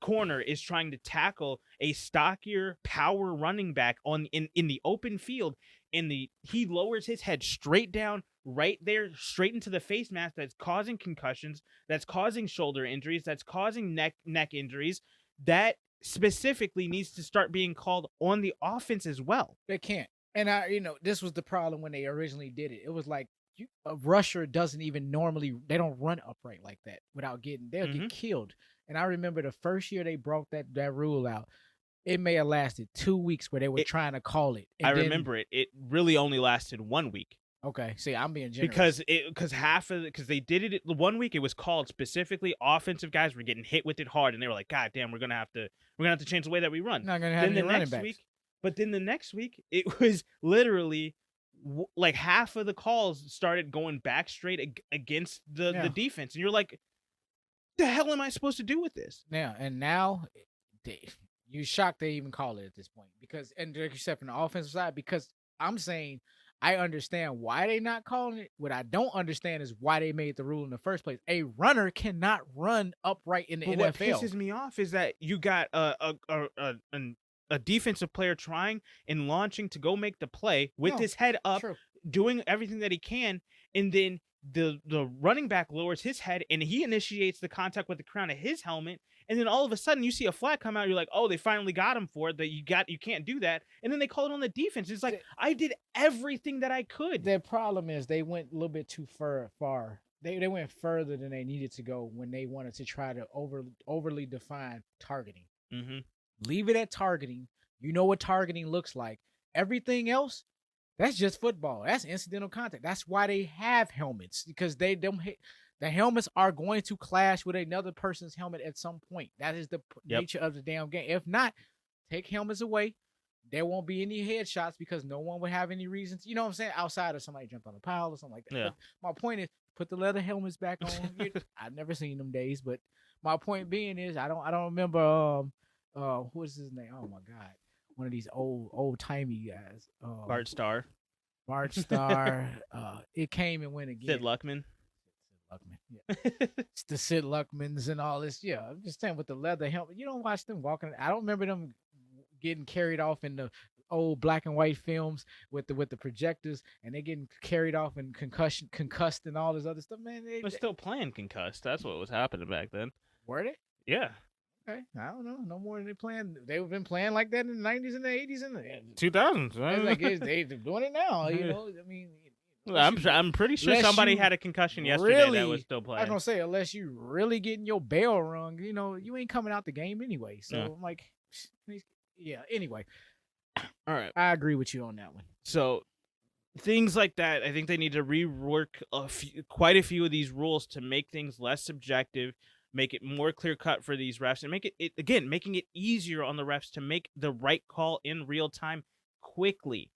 corner is trying to tackle a stockier power running back in the open field, he lowers his head straight down right there, straight into the face mask, that's causing concussions, that's causing shoulder injuries, that's causing neck injuries, that specifically needs to start being called on the offense as well. They can't. And this was the problem when they originally did it. It was like a rusher doesn't even normally, they don't run upright like that without they'll get killed. And I remember the first year they brought that rule out, it may have lasted 2 weeks where they were trying to call it. And remember it. It really only lasted 1 week. Okay, see, I'm being generous. Because they did it 1 week. It was called specifically offensive guys were getting hit with it hard, and they were like, "God damn, we're gonna have to change the way that we run." Not gonna have any running backs. But then the next week, it was literally like half of the calls started going back straight against the defense, and you're like, "The hell am I supposed to do with this?" Now, you're shocked they even call it at this point except from the offensive side, because I'm saying I understand why they not calling it. What I don't understand is why they made the rule in the first place. A runner cannot run upright in the NFL. What pisses me off is that you got a defensive player trying and launching to go make the play with his head up, doing everything that he can, and then the running back lowers his head and he initiates the contact with the crown of his helmet, and then all of a sudden you see a flag come out. You're like, oh, they finally got him for it. That you can't do that, and then they call it on the defense. It's like I did everything that I could. Their problem is they went a little bit too far. They went further than they needed to go when they wanted to try to overly define targeting. Mm-hmm. Leave it at targeting. You know what targeting looks like. Everything else, that's just football. That's incidental contact. That's why they have helmets, because the helmets are going to clash with another person's helmet at some point. That is the nature of the damn game. If not, take helmets away. There won't be any headshots because no one would have any reasons. You know what I'm saying? Outside of somebody jumped on a pile or something like that. Yeah. But my point is, put the leather helmets back on. I've never seen them days, but my point being is, I don't remember Who is his name? Oh my god, one of these old timey guys. Bart Starr, March Star. It came and went Sid again. Luckman. Sid Luckman. Yeah. It's the Sid Luckmans and all this. Yeah, I'm just saying with the leather helmet. You don't watch them walking. I don't remember them getting carried off in the old black and white films with the projectors, and they getting carried off and concussed and all this other stuff. Man, They're still playing concussed. That's what was happening back then. were they? Yeah. Okay, I don't know. No more than they playing. They've been playing like that in the 90s and the 80s and the 2000s. they're doing it now. You know, I mean, I'm pretty sure unless somebody you had a concussion yesterday that was still I was playing. gonna say, unless you really getting your bell rung, you know, you ain't coming out the game anyway. So Yeah. I'm like, yeah. Anyway, All right. I agree with you on that one. So things like that, I think they need to rework quite a few of these rules to make things less subjective, make it more clear cut for these refs, and make it again, making it easier on the refs to make the right call in real time quickly.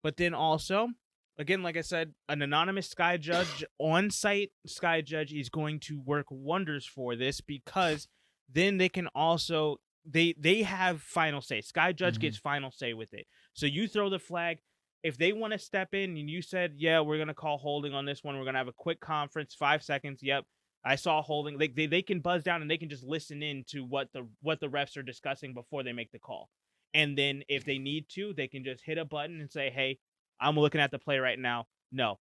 But then also, again, like I said, an anonymous sky judge, on-site sky judge, is going to work wonders for this, because then they can also they have final say. Sky judge gets final say with it. So you throw the flag. If they want to step in and you said, yeah, we're going to call holding on this one, we're going to have a quick conference, 5 seconds. Yep, I saw holding. They can buzz down and they can just listen in to what the refs are discussing before they make the call. And then if they need to, they can just hit a button and say, hey, I'm looking at the play right now. No,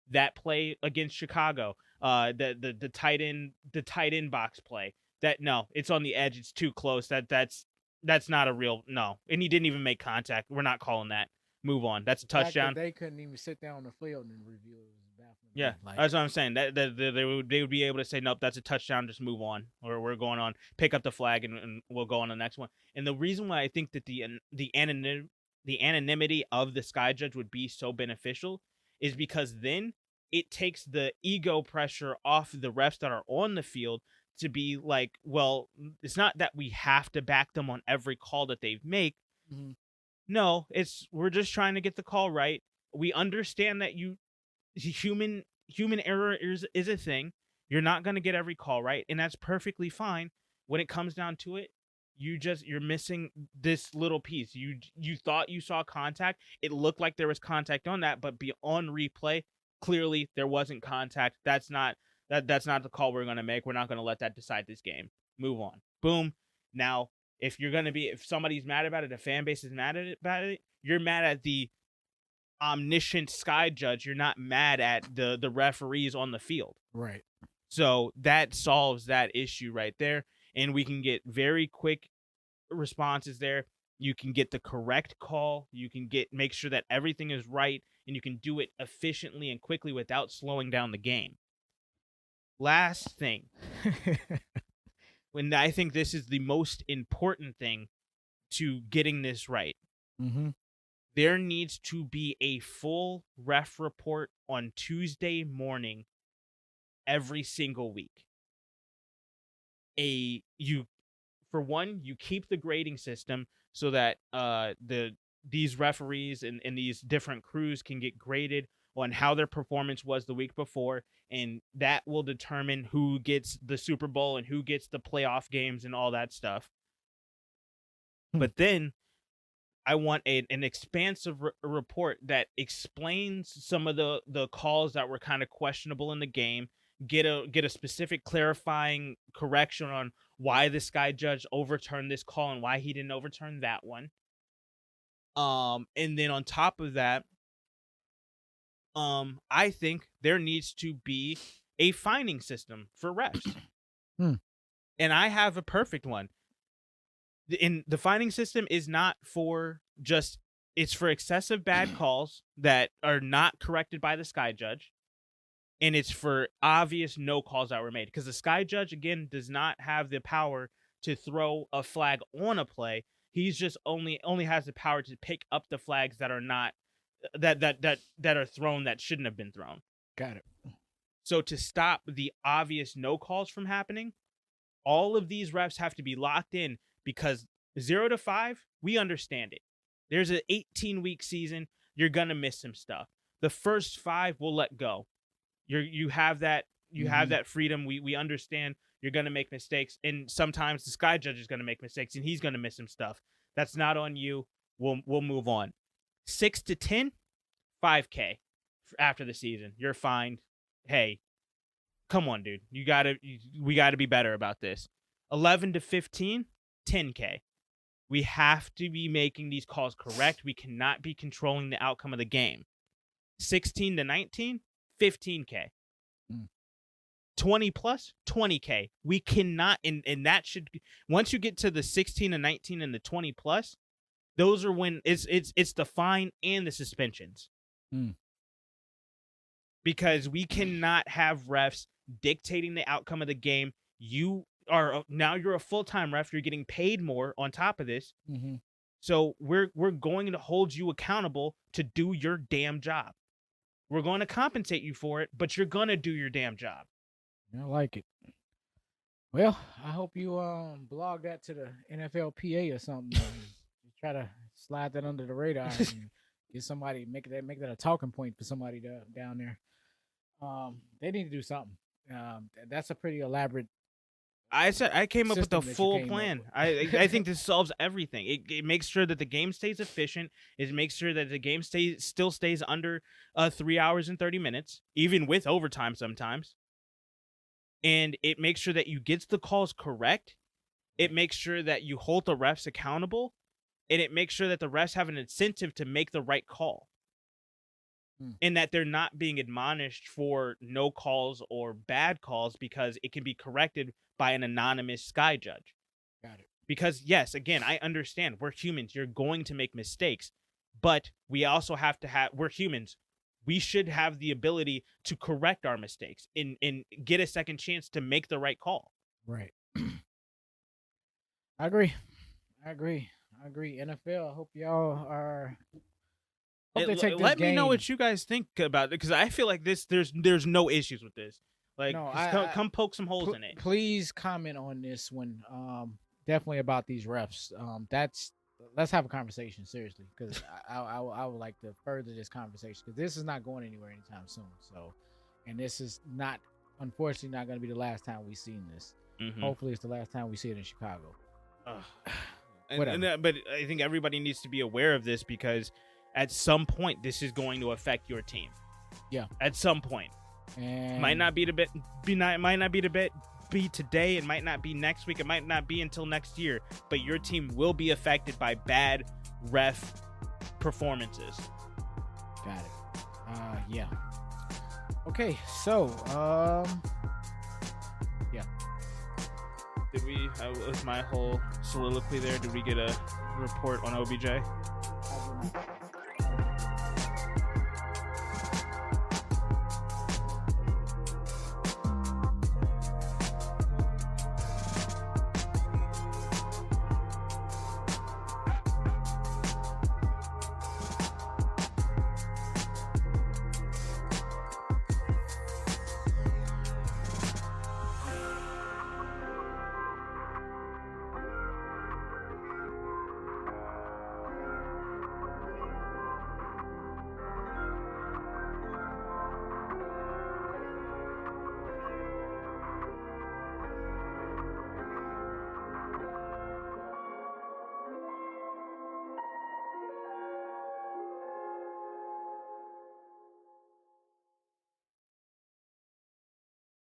that play against Chicago, the tight end box play, that no, it's on the edge. It's too close. That's not a real no. And he didn't even make contact. We're not calling that. Move on. That's a touchdown. They couldn't even sit down on the field and review it. Yeah, that's what I'm saying. That they would be able to say, nope, that's a touchdown. Just move on, or we're going on. Pick up the flag, and we'll go on the next one. And the reason why I think that the anonymity of the sky judge would be so beneficial is because then it takes the ego pressure off the refs that are on the field to be like, well, it's not that we have to back them on every call that they make. Mm-hmm. No, we're just trying to get the call right. We understand that human error is a thing. You're not going to get every call right, and that's perfectly fine. When it comes down to it, you're missing this little piece. You thought you saw contact. It looked like there was contact on that, but on replay, clearly there wasn't contact. That's not the call we're going to make. We're not going to let that decide this game. Move on. Boom. Now, if somebody's mad about it, a fan base is mad about it, you're mad at the omniscient sky judge. You're not mad at the referees on the field. Right. So that solves that issue right there. And we can get very quick responses there. You can get the correct call. You can make sure that everything is right, and you can do it efficiently and quickly without slowing down the game. Last thing, when I think this is the most important thing to getting this right, there needs to be a full ref report on Tuesday morning every single week. For one, you keep the grading system so that these referees and these different crews can get graded on how their performance was the week before, and that will determine who gets the Super Bowl and who gets the playoff games and all that stuff. But then I want an expansive report that explains some of the calls that were kind of questionable in the game. Get a specific clarifying correction on why this guy judge overturned this call and why he didn't overturn that one. And then on top of that, I think there needs to be a fining system for refs. And I have a perfect one. The fining system is not for it's for excessive bad calls that are not corrected by the sky judge. And it's for obvious no calls that were made, because the sky judge, again, does not have the power to throw a flag on a play. He's just only has the power to pick up the flags that are not that are thrown that shouldn't have been thrown. Got it. So to stop the obvious no calls from happening, all of these refs have to be locked in, because 0 to 5, we understand it. There's an 18-week season. You're gonna miss some stuff. The first 5 we'll let go. You have that You have that freedom. We understand you're going to make mistakes, and sometimes the sky judge is going to make mistakes, and he's going to miss some stuff. That's not on you. We'll move on. 6 to 10, $5K after the season. You're fined. Hey, come on, dude. We got to be better about this. 11 to 15, $10K. We have to be making these calls correct. We cannot be controlling the outcome of the game. 16 to 19, $15K. 20 plus, $20K. We cannot, and that should, once you get to the 16 and 19 and the 20 plus, those are when it's the fine and the suspensions. Because we cannot have refs dictating the outcome of the game. You're a full-time ref. You're getting paid more on top of this. So we're going to hold you accountable to do your damn job. We're going to compensate you for it, but you're going to do your damn job. I like it. Well, I hope you blog that to the NFLPA or something. Try to slide that under the radar and get somebody make that a talking point for somebody down there. They need to do something. That's a pretty elaborate. I came up with a full plan. I think this solves everything. It makes sure that the game stays efficient. It makes sure that the game still stays under 3 hours and 30 minutes, even with overtime sometimes. And it makes sure that you get the calls correct. It makes sure that you hold the refs accountable. And it makes sure that the refs have an incentive to make the right call. And that they're not being admonished for no calls or bad calls because it can be corrected by an anonymous sky judge. Got it. Because, yes, again, I understand. We're humans. You're going to make mistakes. But we also have to we're humans. We should have the ability to correct our mistakes and get a second chance to make the right call. Right. I agree. NFL, I hope y'all are. Hope they take this Let game. me know what you guys think about it, because I feel like there's no issues with this. Like, no, come poke some holes in it. Please comment on this one. Definitely about these refs. Let's have a conversation seriously, because I would like to further this conversation, because this is not going anywhere anytime soon. So, and this is not, unfortunately, not going to be the last time we've seen this. Hopefully, it's the last time we see it in Chicago. But I think everybody needs to be aware of this, because at some point this is going to affect your team. Yeah. At some point. And might not be today. It might not be next week. It might not be until next year. But your team will be affected by bad ref performances. Got it. Yeah. Okay. So, yeah. Did we? Was my whole soliloquy there? Did we get a report on OBJ?